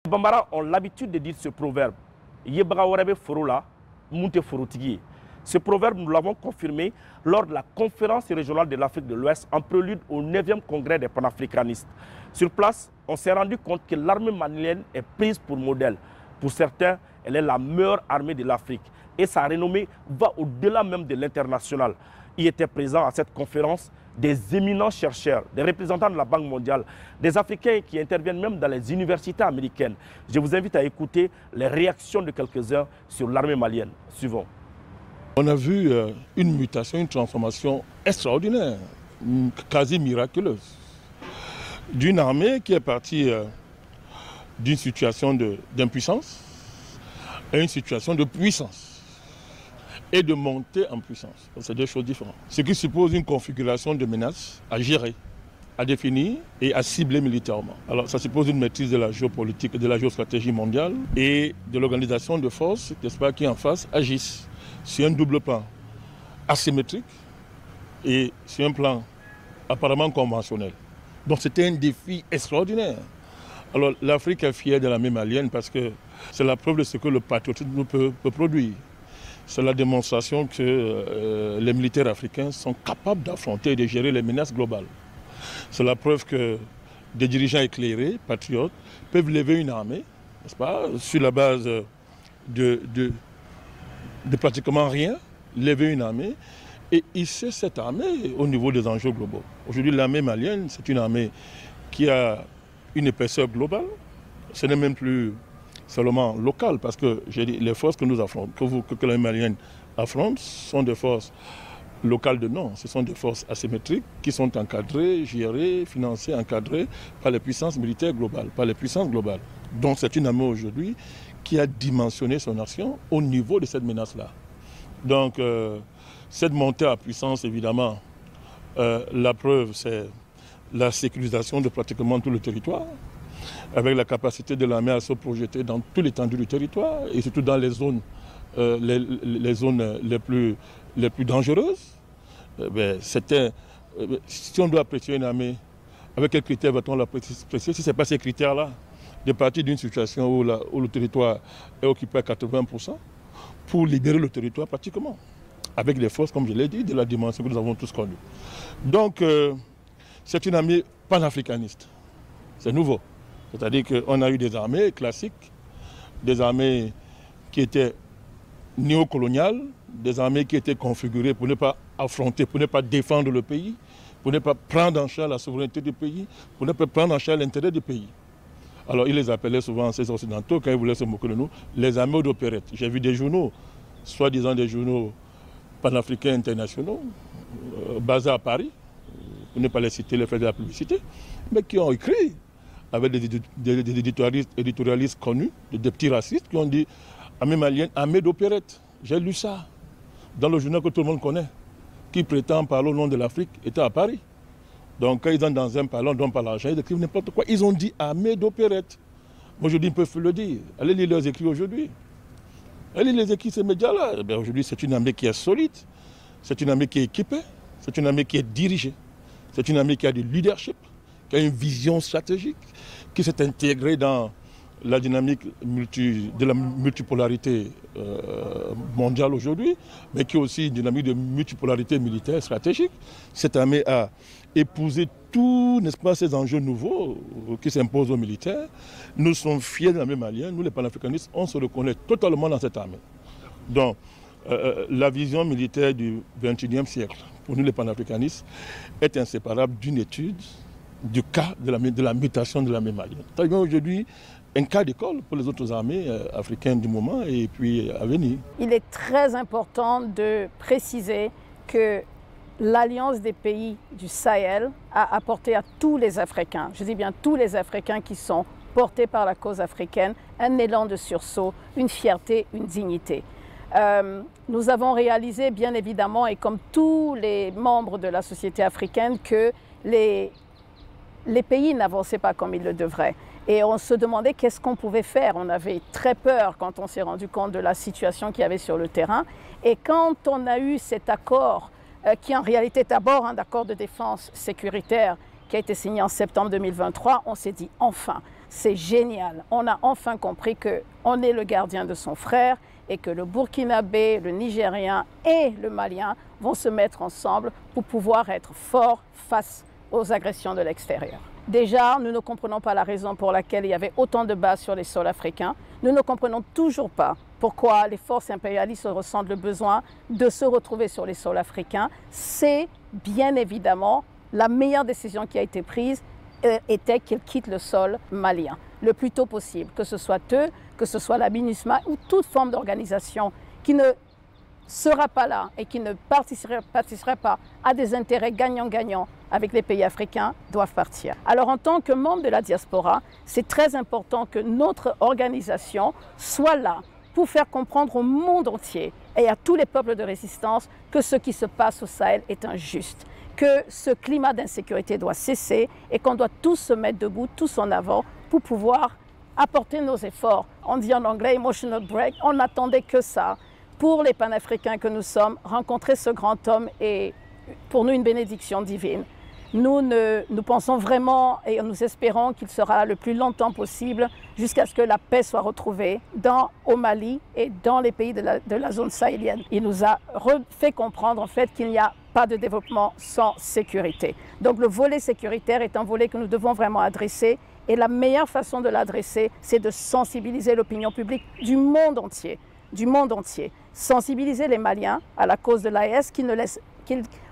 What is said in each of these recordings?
Bambara ont l'habitude de dire ce proverbe. Yebaga foro la, munte forotigi. Ce proverbe, nous l'avons confirmé lors de la conférence régionale de l'Afrique de l'Ouest en prélude au 9e congrès des panafricanistes. Sur place, on s'est rendu compte que l'armée malienne est prise pour modèle. Pour certains, elle est la meilleure armée de l'Afrique et sa renommée va au-delà même de l'international. Il était présent à cette conférence des éminents chercheurs, des représentants de la Banque mondiale, des Africains qui interviennent même dans les universités américaines. Je vous invite à écouter les réactions de quelques-uns sur l'armée malienne. Suivons. On a vu une mutation, une transformation extraordinaire, quasi miraculeuse, d'une armée qui est partie d'une situation d'impuissance à une situation de puissance et de montée en puissance. C'est deux choses différentes. Ce qui suppose une configuration de menaces à gérer, à définir et à cibler militairement. Alors ça suppose une maîtrise de la géopolitique, de la géostratégie mondiale et de l'organisation de forces, n'est-ce pas, qui en face agissent sur un double plan asymétrique et sur un plan apparemment conventionnel. Donc c'était un défi extraordinaire. Alors l'Afrique est fière de l'armée malienne parce que c'est la preuve de ce que le patriotisme peut produire. C'est la démonstration que les militaires africains sont capables d'affronter et de gérer les menaces globales. C'est la preuve que des dirigeants éclairés, patriotes, peuvent lever une armée, n'est-ce pas, sur la base de pratiquement rien, lever une armée et hisser cette armée au niveau des enjeux globaux. Aujourd'hui, l'armée malienne, c'est une armée qui a une épaisseur globale. Ce n'est même plus seulement local, parce que j'ai dit, les forces que nous affrontons, que l'armée malienne affronte, sont des forces locales de nom. Ce sont des forces asymétriques qui sont encadrées, gérées, financées, encadrées par les puissances militaires globales, par les puissances globales. Donc c'est une armée aujourd'hui qui a dimensionné son action au niveau de cette menace-là. Donc cette montée à puissance, évidemment, la preuve, c'est la sécurisation de pratiquement tout le territoire, avec la capacité de l'armée à se projeter dans toute l'étendue du territoire et surtout dans les zones, les zones les plus dangereuses. Si on doit apprécier une armée, avec quels critères va-t-on l'apprécier si ce n'est pas ces critères-là, de partir d'une situation où le territoire est occupé à 80%, pour libérer le territoire pratiquement, avec des forces, comme je l'ai dit, de la dimension que nous avons tous connue. Donc, c'est une armée panafricaniste. C'est nouveau. C'est-à-dire qu'on a eu des armées classiques, des armées qui étaient néocoloniales, des armées qui étaient configurées pour ne pas affronter, pour ne pas défendre le pays, pour ne pas prendre en charge la souveraineté du pays, pour ne pas prendre en charge l'intérêt du pays. Alors ils les appelaient souvent, ces occidentaux, quand ils voulaient se moquer de nous, les armées d'opérette. J'ai vu des journaux, soi-disant des journaux panafricains internationaux, basés à Paris, pour ne pas les citer, les faire de la publicité, mais qui ont écrit avec des éditorialistes connus, des petits racistes qui ont dit « armée malienne, armée d'opérette ». J'ai lu ça dans le journal que tout le monde connaît, qui prétend parler au nom de l'Afrique, était à Paris. Donc quand ils sont dans un parlant dont par l'argent, ils écrivent n'importe quoi. Ils ont dit armée d'opérette. Moi je dis, ils peuvent le dire. Allez lire leurs écrits aujourd'hui. Allez lire les écrits de ces médias-là. Aujourd'hui, c'est une armée qui est solide, c'est une armée qui est équipée, c'est une armée qui est dirigée, c'est une armée qui a du leadership, qui a une vision stratégique, qui s'est intégrée dans la dynamique de la multipolarité mondiale aujourd'hui, mais qui est aussi une dynamique de multipolarité militaire stratégique. Cette armée a épousé tous, n'est-ce pas, ces enjeux nouveaux qui s'imposent aux militaires. Nous sommes fiers de l'armée malienne, nous les panafricanistes, on se reconnaît totalement dans cette armée. Donc, la vision militaire du XXIe siècle, pour nous les panafricanistes, est inséparable d'une étude du cas de la mutation de l'armée malienne. C'est aujourd'hui un cas d'école pour les autres armées africaines du moment et puis à venir. Il est très important de préciser que l'Alliance des pays du Sahel a apporté à tous les Africains, je dis bien tous les Africains qui sont portés par la cause africaine, un élan de sursaut, une fierté, une dignité. Nous avons réalisé bien évidemment, et comme tous les membres de la société africaine, que les pays n'avançaient pas comme ils le devraient. Et on se demandait qu'est-ce qu'on pouvait faire. On avait très peur quand on s'est rendu compte de la situation qu'il y avait sur le terrain. Et quand on a eu cet accord, qui en réalité est d'abord un accord de défense sécuritaire qui a été signé en septembre 2023, on s'est dit enfin, c'est génial. On a enfin compris qu'on est le gardien de son frère et que le Burkinabé, le Nigérien et le Malien vont se mettre ensemble pour pouvoir être forts face aux agressions de l'extérieur. Déjà, nous ne comprenons pas la raison pour laquelle il y avait autant de bases sur les sols africains. Nous ne comprenons toujours pas pourquoi les forces impérialistes ressentent le besoin de se retrouver sur les sols africains. C'est bien évidemment la meilleure décision qui a été prise était qu'ils quittent le sol malien le plus tôt possible, que ce soit eux, que ce soit la MINUSMA ou toute forme d'organisation qui ne sera pas là et qui ne participerait pas à des intérêts gagnant-gagnant avec les pays africains doivent partir. Alors en tant que membre de la diaspora, c'est très important que notre organisation soit là pour faire comprendre au monde entier et à tous les peuples de résistance que ce qui se passe au Sahel est injuste, que ce climat d'insécurité doit cesser et qu'on doit tous se mettre debout, tous en avant pour pouvoir apporter nos efforts. On dit en anglais « emotional break », on n'attendait que ça. Pour les panafricains que nous sommes, rencontrer ce grand homme est pour nous une bénédiction divine. Nous pensons vraiment et nous espérons qu'il sera là le plus longtemps possible jusqu'à ce que la paix soit retrouvée au Mali et dans les pays de la zone sahélienne. Il nous a fait comprendre en fait qu'il n'y a pas de développement sans sécurité. Donc le volet sécuritaire est un volet que nous devons vraiment adresser et la meilleure façon de l'adresser, c'est de sensibiliser l'opinion publique du monde entier. Sensibiliser les Maliens à la cause de l'AES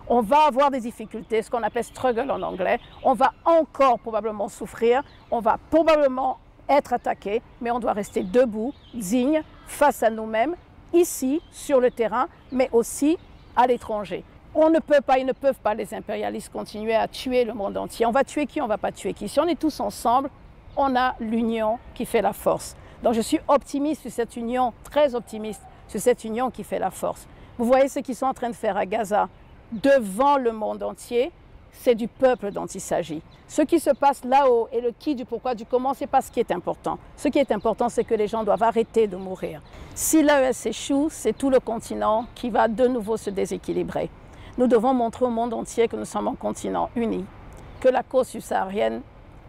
on va avoir des difficultés, ce qu'on appelle struggle en anglais. On va encore probablement souffrir, on va probablement être attaqué, mais on doit rester debout, digne, face à nous-mêmes, ici, sur le terrain, mais aussi à l'étranger. Ils ne peuvent pas, les impérialistes, continuer à tuer le monde entier. On va tuer qui, on ne va pas tuer qui. Si on est tous ensemble, on a l'union qui fait la force. Donc je suis optimiste sur cette union, très optimiste sur cette union qui fait la force. Vous voyez ce qu'ils sont en train de faire à Gaza. Devant le monde entier, c'est du peuple dont il s'agit. Ce qui se passe là-haut et le qui, du pourquoi, du comment, ce n'est pas ce qui est important. Ce qui est important, c'est que les gens doivent arrêter de mourir. Si l'AES échoue, c'est tout le continent qui va de nouveau se déséquilibrer. Nous devons montrer au monde entier que nous sommes un continent uni, que la cause subsaharienne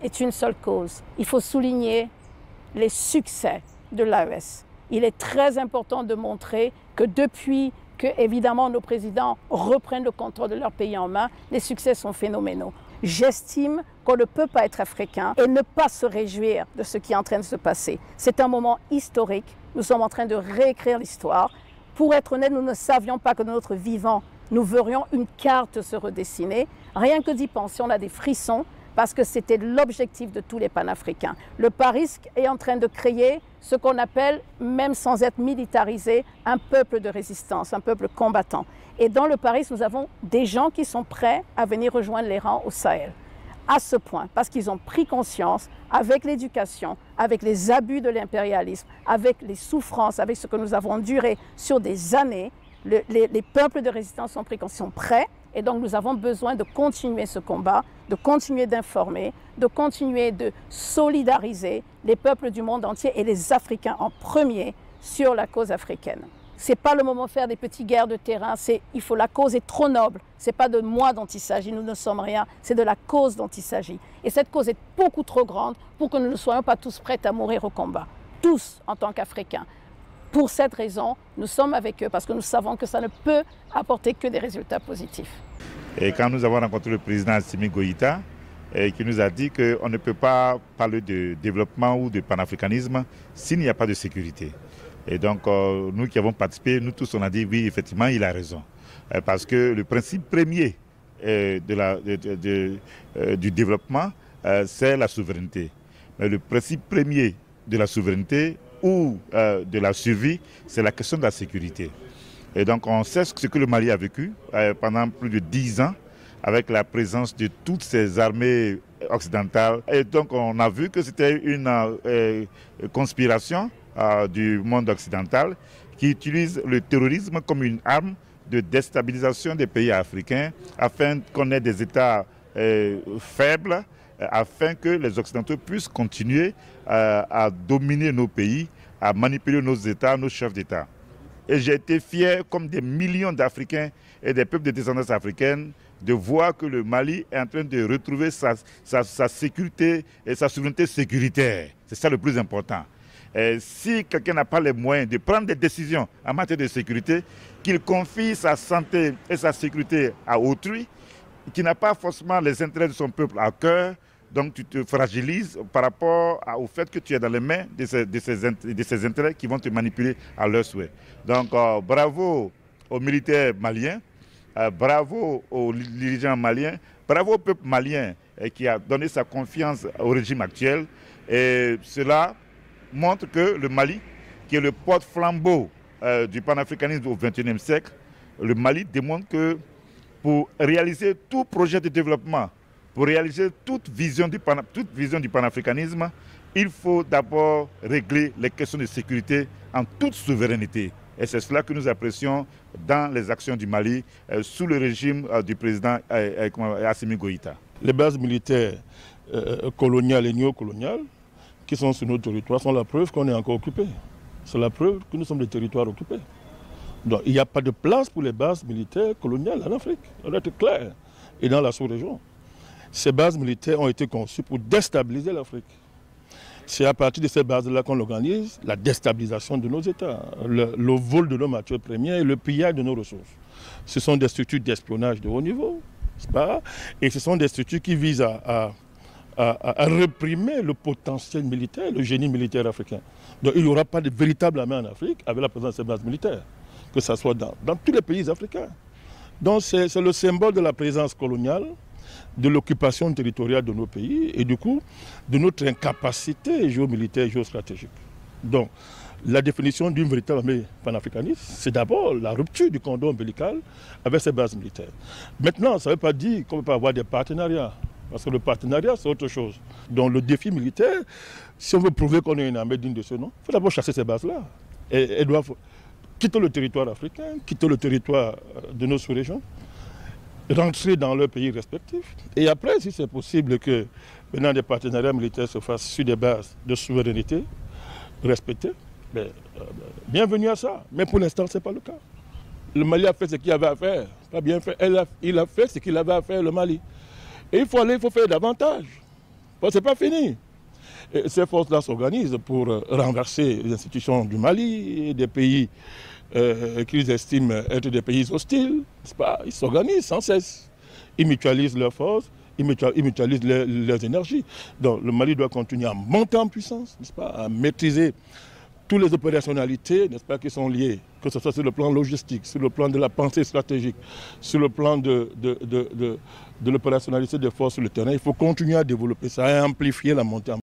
est une seule cause. Il faut souligner les succès de l'AES. Il est très important de montrer que depuis que, évidemment, nos présidents reprennent le contrôle de leur pays en main, les succès sont phénoménaux. J'estime qu'on ne peut pas être africain et ne pas se réjouir de ce qui est en train de se passer. C'est un moment historique. Nous sommes en train de réécrire l'histoire. Pour être honnête, nous ne savions pas que de notre vivant, nous verrions une carte se redessiner. Rien que d'y penser, on a des frissons parce que c'était l'objectif de tous les panafricains. Le PARISC est en train de créer ce qu'on appelle, même sans être militarisé, un peuple de résistance, un peuple combattant. Et dans le PARISC, nous avons des gens qui sont prêts à venir rejoindre les rangs au Sahel. À ce point, parce qu'ils ont pris conscience, avec l'éducation, avec les abus de l'impérialisme, avec les souffrances, avec ce que nous avons enduré sur des années, les peuples de résistance ont pris conscience, sont prêts. Et donc nous avons besoin de continuer ce combat, de continuer d'informer, de continuer de solidariser les peuples du monde entier et les Africains en premier sur la cause africaine. Ce n'est pas le moment de faire des petites guerres de terrain, la cause est trop noble. Ce n'est pas de moi dont il s'agit, nous ne sommes rien, c'est de la cause dont il s'agit. Et cette cause est beaucoup trop grande pour que nous ne soyons pas tous prêts à mourir au combat, tous en tant qu'Africains. Pour cette raison, nous sommes avec eux parce que nous savons que ça ne peut apporter que des résultats positifs. Et quand nous avons rencontré le président Assimi Goïta, qui nous a dit qu'on ne peut pas parler de développement ou de panafricanisme s'il n'y a pas de sécurité. Et donc, nous qui avons participé, nous tous, on a dit oui, effectivement, il a raison. Parce que le principe premier du développement, c'est la souveraineté. Mais le principe premier de la souveraineté ou de la survie, c'est la question de la sécurité. Et donc on sait ce que le Mali a vécu pendant plus de 10 ans avec la présence de toutes ces armées occidentales. Et donc on a vu que c'était une conspiration du monde occidental qui utilise le terrorisme comme une arme de déstabilisation des pays africains afin qu'on ait des États faibles, afin que les Occidentaux puissent continuer à dominer nos pays, à manipuler nos États, nos chefs d'État. Et j'ai été fier, comme des millions d'Africains et des peuples de descendance africaine, de voir que le Mali est en train de retrouver sa sécurité et sa souveraineté sécuritaire. C'est ça le plus important. Et si quelqu'un n'a pas les moyens de prendre des décisions en matière de sécurité, qu'il confie sa santé et sa sécurité à autrui, qui n'a pas forcément les intérêts de son peuple à cœur, donc tu te fragilises par rapport au fait que tu es dans les mains de ces intérêts qui vont te manipuler à leur souhait. Donc bravo aux militaires maliens, bravo aux dirigeants maliens, bravo au peuple malien qui a donné sa confiance au régime actuel. Et cela montre que le Mali, qui est le porte-flambeau du panafricanisme au XXIe siècle, le Mali démontre que pour réaliser tout projet de développement, pour réaliser toute vision du panafricanisme, il faut d'abord régler les questions de sécurité en toute souveraineté. Et c'est cela que nous apprécions dans les actions du Mali sous le régime du président Assimi Goïta. Les bases militaires coloniales et néocoloniales qui sont sur nos territoires sont la preuve qu'on est encore occupé. C'est la preuve que nous sommes des territoires occupés. Donc il n'y a pas de place pour les bases militaires coloniales en Afrique. On doit être clair. Et dans la sous-région. Ces bases militaires ont été conçues pour déstabiliser l'Afrique. C'est à partir de ces bases-là qu'on organise la déstabilisation de nos États, le vol de nos matières premières et le pillage de nos ressources. Ce sont des structures d'espionnage de haut niveau, n'est-ce pas? Et ce sont des structures qui visent à réprimer le potentiel militaire, le génie militaire africain. Donc il n'y aura pas de véritable armée en Afrique avec la présence de ces bases militaires, que ce soit dans tous les pays africains. Donc c'est le symbole de la présence coloniale, de l'occupation territoriale de nos pays et du coup de notre incapacité géomilitaire et géostratégique. Donc la définition d'une véritable armée panafricaniste, c'est d'abord la rupture du cordon ombilical avec ces bases militaires. Maintenant, ça ne veut pas dire qu'on ne peut pas avoir des partenariats, parce que le partenariat c'est autre chose. Donc le défi militaire, si on veut prouver qu'on est une armée digne de ce nom, il faut d'abord chasser ces bases-là. Et elles doivent quitter le territoire africain, quitter le territoire de nos sous-régions, rentrer dans leurs pays respectifs. Et après, si c'est possible que maintenant des partenariats militaires se fassent sur des bases de souveraineté respectées, bienvenue à ça. Mais pour l'instant, ce n'est pas le cas. Le Mali a fait ce qu'il avait à faire. Pas bien fait. Il a fait ce qu'il avait à faire, le Mali. Et il faut faire davantage. Bon, ce n'est pas fini. Et ces forces-là s'organisent pour renverser les institutions du Mali et des pays qu'ils estiment être des pays hostiles, n'est-ce pas? Ils s'organisent sans cesse. Ils mutualisent leurs forces, ils mutualisent leurs énergies. Donc le Mali doit continuer à monter en puissance, n'est-ce pas? À maîtriser toutes les opérationnalités, n'est-ce pas, qui sont liées, que ce soit sur le plan logistique, sur le plan de la pensée stratégique, sur le plan de l'opérationnalité des forces sur le terrain. Il faut continuer à développer ça, à amplifier la montée en